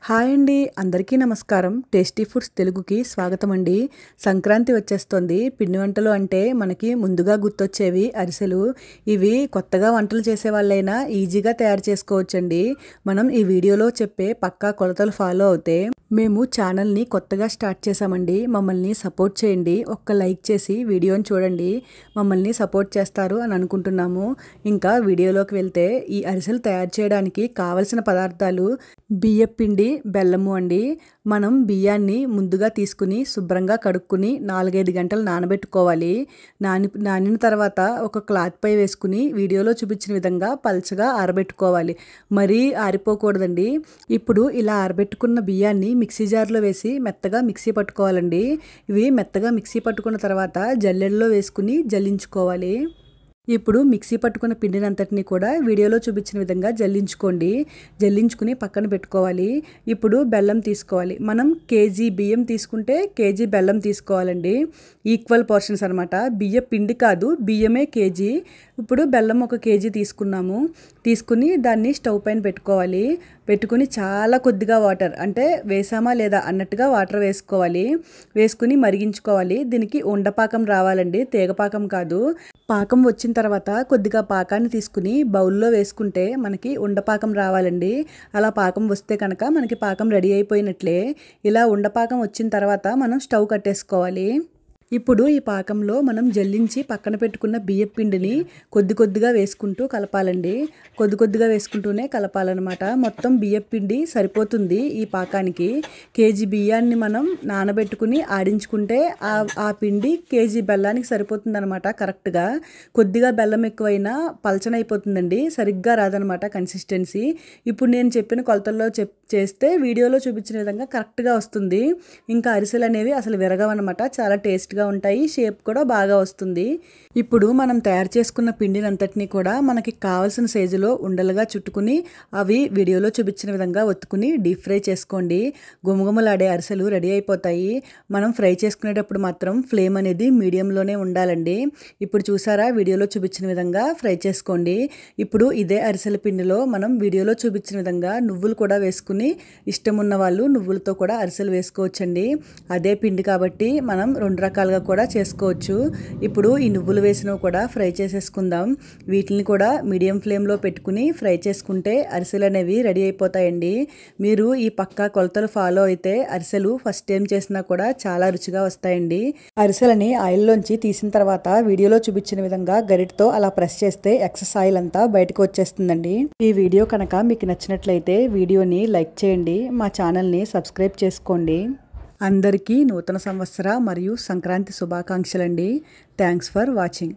Hi అండి, అందరికీ నమస్కారం. టేస్టీ ఫుడ్స్ తెలుగుకి స్వాగతం అండి. సంక్రాంతి వచ్చేస్తుంది. పిండి వంటలు అంటే మనకి ముందుగా గుర్తొచ్చేవి అరిసెలు. ఇవి కొత్తగా వంటలు చేసే వాళ్ళైనా ఈజీగా తయారు చేసుకోవచ్చండి. మనం ఈ వీడియోలో చెప్పే పక్కా కొలతలు ఫాలో అవుతే మేము ఛానల్ని కొత్తగా స్టార్ట్ చేసామండి. మమ్మల్ని సపోర్ట్ చేయండి. ఒక్క లైక్ చేసి వీడియోని చూడండి. మమ్మల్ని సపోర్ట్ చేస్తారు అని అనుకుంటున్నాము. ఇంకా వీడియోలోకి వెళ్తే ఈ అరిసెలు తయారు చేయడానికి కావలసిన పదార్థాలు బియ్యపిండి, బెల్లము అండి. మనం బియ్యాన్ని ముందుగా తీసుకుని శుభ్రంగా కడుక్కుని 4-5 గంటలు నానబెట్టుకోవాలి. నానిన తర్వాత ఒక క్లాత్ పై వేసుకుని వీడియోలో చూపించిన విధంగా పల్చగా ఆరబెట్టుకోవాలి. మరీ ఆరిపోకూడదండి. ఇప్పుడు ఇలా ఆరబెట్టుకున్న బియ్యాన్ని మిక్సీ జార్లో వేసి మెత్తగా మిక్సీ పట్టుకోవాలండి. ఇవి మెత్తగా మిక్సీ పట్టుకున్న తర్వాత జల్లెడలో వేసుకుని జల్లించుకోవాలి. ఇప్పుడు మిక్సీ పట్టుకున్న పిండినంతటిని కూడా వీడియోలో చూపించిన విధంగా జల్లించుకుని పక్కన పెట్టుకోవాలి. ఇప్పుడు బెల్లం తీసుకోవాలి. మనం కేజీ బియ్యం తీసుకుంటే కేజీ బెల్లం తీసుకోవాలండి. ఈక్వల్ పోర్షన్స్ అనమాట. బియ్య పిండి కాదు, బియ్యమే కేజీ. ఇప్పుడు బెల్లం 1 కేజీ తీసుకుని దాన్ని స్టవ్ పైన పెట్టుకుని చాలా కొద్దిగా వాటర్, అంటే వేసామా లేదా అన్నట్టుగా వాటర్ వేసుకుని మరిగించుకోవాలి. దీనికి ఉండపాకం రావాలండి, తీగపాకం కాదు. పాకం వచ్చిన తర్వాత కొద్దిగా పాకాన్ని తీసుకుని బౌల్లో వేసుకుంటే మనకి ఉండపాకం రావాలండి. అలా పాకం వస్తే కనుక మనకి పాకం రెడీ అయిపోయినట్లే. ఇలా ఉండపాకం వచ్చిన తర్వాత మనం స్టవ్ కట్టేసుకోవాలి. ఇప్పుడు ఈ పాకంలో మనం జల్లించి పక్కన పెట్టుకున్న బియ్యం పిండిని కొద్దిగా వేసుకుంటూ కలపాలండి. కొద్దిగా వేసుకుంటూనే కలపాలన్నమాట. మొత్తం బియ్యం పిండి సరిపోతుంది ఈ పాకానికి. కేజీ బియ్యాన్ని మనం నానబెట్టుకుని ఆడించుకుంటే ఆ పిండి కేజీ బెల్లానికి సరిపోతుంది అనమాట కరెక్ట్గా. కొద్దిగా బెల్లం ఎక్కువైనా పలచనైపోతుందండి, సరిగ్గా రాదనమాట కన్సిస్టెన్సీ. ఇప్పుడు నేను చెప్పిన కొలతల్లో చేస్తే వీడియోలో చూపించిన విధంగా కరెక్ట్గా వస్తుంది. ఇంకా అరిసెలు అనేవి అసలు విరగవన్నమాట. చాలా టేస్ట్గా ఉంటాయి, షేప్ కూడా బాగా వస్తుంది. ఇప్పుడు మనం తయారు చేసుకున్న పిండినంతటినీ కూడా మనకి కావాల్సిన సైజులో ఉండలుగా చుట్టుకుని అవి వీడియోలో చూపించిన విధంగా ఒత్తుకుని డీప్ ఫ్రై చేసుకోండి. గుమగుమలాడే అరిసెలు రెడీ అయిపోతాయి. మనం ఫ్రై చేసుకునేటప్పుడు మాత్రం ఫ్లేమ్ అనేది మీడియంలోనే ఉండాలండి. ఇప్పుడు చూసారా, వీడియోలో చూపించిన విధంగా ఫ్రై చేసుకోండి. ఇప్పుడు ఇదే అరిసెల పిండిలో మనం వీడియోలో చూపించిన విధంగా నువ్వులు కూడా వేసుకుని, ఇష్టం ఉన్న వాళ్ళు నువ్వులతో కూడా అరిసెలు వేసుకోవచ్చండి. అదే పిండి కాబట్టి మనం 2 రకాలుగా కూడా చేసుకోవచ్చు. ఇప్పుడు ఈ నువ్వులు వేసినవి కూడా ఫ్రై చేసేసుకుందాం. వీటిని కూడా మీడియం ఫ్లేమ్లో పెట్టుకుని ఫ్రై చేసుకుంటే అరిసెలు అనేవి రెడీ అయిపోతాయండి. మీరు ఈ పక్కా కొలతలు ఫాలో అయితే అరిసెలు ఫస్ట్ టైం చేసినా కూడా చాలా రుచిగా వస్తాయండి. అరిసెలని ఆయిల్లోంచి తీసిన తర్వాత వీడియోలో చూపించిన విధంగా గరిటతో అలా ప్రెస్ చేస్తే ఎక్సెస్ ఆయిల్ అంతా బయటకు వచ్చేస్తుందండి. ఈ వీడియో కనుక మీకు నచ్చినట్లయితే వీడియోని లైక్ చేయండి, మా ఛానల్ని సబ్స్క్రైబ్ చేసుకోండి. అందరికీ నూతన సంవత్సర మరియు సంక్రాంతి శుభాకాంక్షలండి. Thanks for watching.